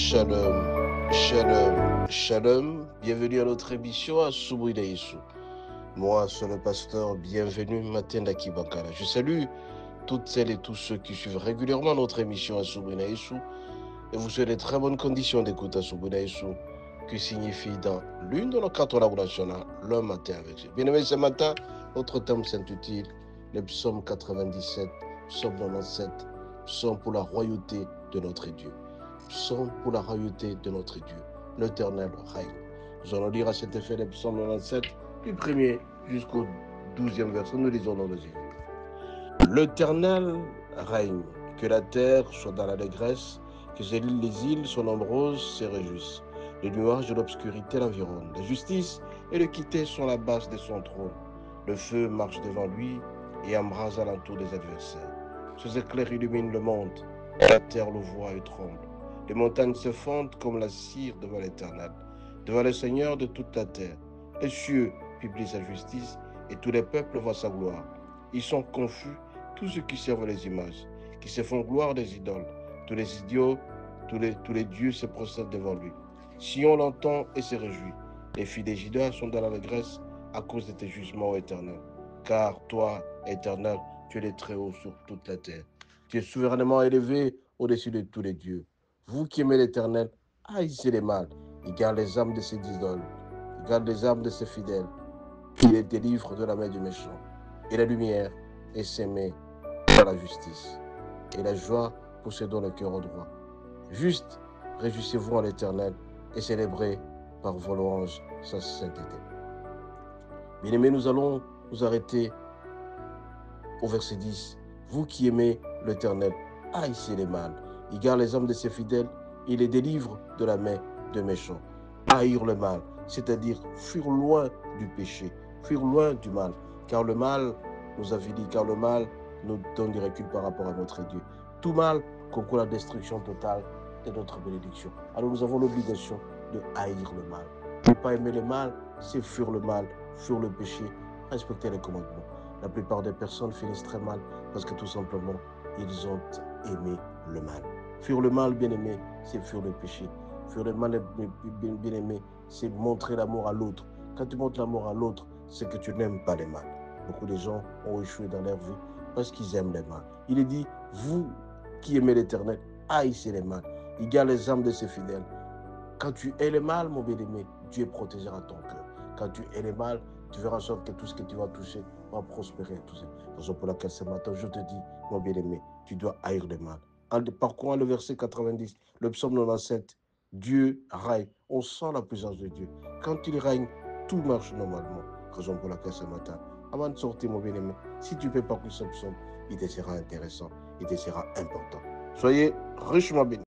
Shalom, shalom, shalom. Bienvenue à notre émission à Soubrina Yesu. Moi, c'est le pasteur. Bienvenue, Matenda Kibankala. Je salue toutes celles et tous ceux qui suivent régulièrement notre émission à Soubrina Yesu et vous souhaite de très bonnes conditions d'écoute à Soubrina Yesu, qui signifie dans l'une de nos quatre langues nationales, le matin avec Dieu. Bien-aimés, ce matin, notre thème s'intitule le psaume 97, psaume 97, psaume pour la royauté de notre Dieu. Psaume pour la royauté de notre Dieu. L'Éternel règne. Nous allons lire à cet effet le psaume 97, du premier jusqu'au 12e verset. Nous lisons dans le Jésus. L'Éternel règne. Que la terre soit dans l'allégresse, que les îles sont nombreuses, se réjouissent. Les nuages de l'obscurité l'environnent. La justice et l'équité sont la base de son trône. Le feu marche devant lui et embrase alentour des adversaires. Ses éclairs illuminent le monde. La terre le voit et tremble. Les montagnes se fondent comme la cire devant l'Éternel, devant le Seigneur de toute la terre. Les cieux publient sa justice et tous les peuples voient sa gloire. Ils sont confus, tous ceux qui servent les images, qui se font gloire des idoles. Tous les idiots, tous les dieux se procèdent devant lui. Sion l'entend et se réjouit. Les filles des Juda sont dans l'allégresse à cause de tes jugements éternels. Car toi, Éternel, tu es le Très-Haut sur toute la terre. Tu es souverainement élevé au-dessus de tous les dieux. Vous qui aimez l'Éternel, haïssez les mal. Il garde les âmes de ses idoles. Il garde les âmes de ses fidèles. Il les délivre de la main du méchant. Et la lumière est sémée par la justice. Et la joie pour ceux dont le cœur est droit. Juste, réjouissez-vous en l'Éternel et célébrez par vos louanges sa sainteté. Bien-aimés, nous allons nous arrêter au verset 10. Vous qui aimez l'Éternel, haïssez les mal. Il garde les âmes de ses fidèles, il les délivre de la main des méchants. Haïr le mal, c'est-à-dire fuir loin du péché, fuir loin du mal. Car le mal nous avilit, car le mal nous donne du recul par rapport à notre Dieu. Tout mal concourt à la destruction totale de notre bénédiction. Alors nous avons l'obligation de haïr le mal. Ne pas aimer le mal, c'est fuir le mal, fuir le péché, respecter les commandements. La plupart des personnes finissent très mal parce que tout simplement, ils ont aimé le mal. Fuir le mal, bien-aimé, c'est fuir le péché. Fuir le mal, bien-aimé, c'est montrer l'amour à l'autre. Quand tu montres l'amour à l'autre, c'est que tu n'aimes pas le mal. Beaucoup de gens ont échoué dans leur vie parce qu'ils aiment le mal. Il est dit, vous qui aimez l'Éternel, haïssez les mal. Il garde les âmes de ses fidèles. Quand tu hais le mal, mon bien-aimé, Dieu protégera ton cœur. Quand tu hais le mal, tu verras en sorte que tout ce que tu vas toucher va prospérer. Tout ça. Raison pour laquelle ce matin, je te dis, mon bien-aimé, tu dois haïr le mal. En parcourant le verset 90, le psaume 97, Dieu règne. On sent la puissance de Dieu. Quand il règne, tout marche normalement. Raison pour laquelle ce matin, avant de sortir, mon bien-aimé, si tu peux parcourir ce psaume, il te sera intéressant, il te sera important. Soyez richement bénis.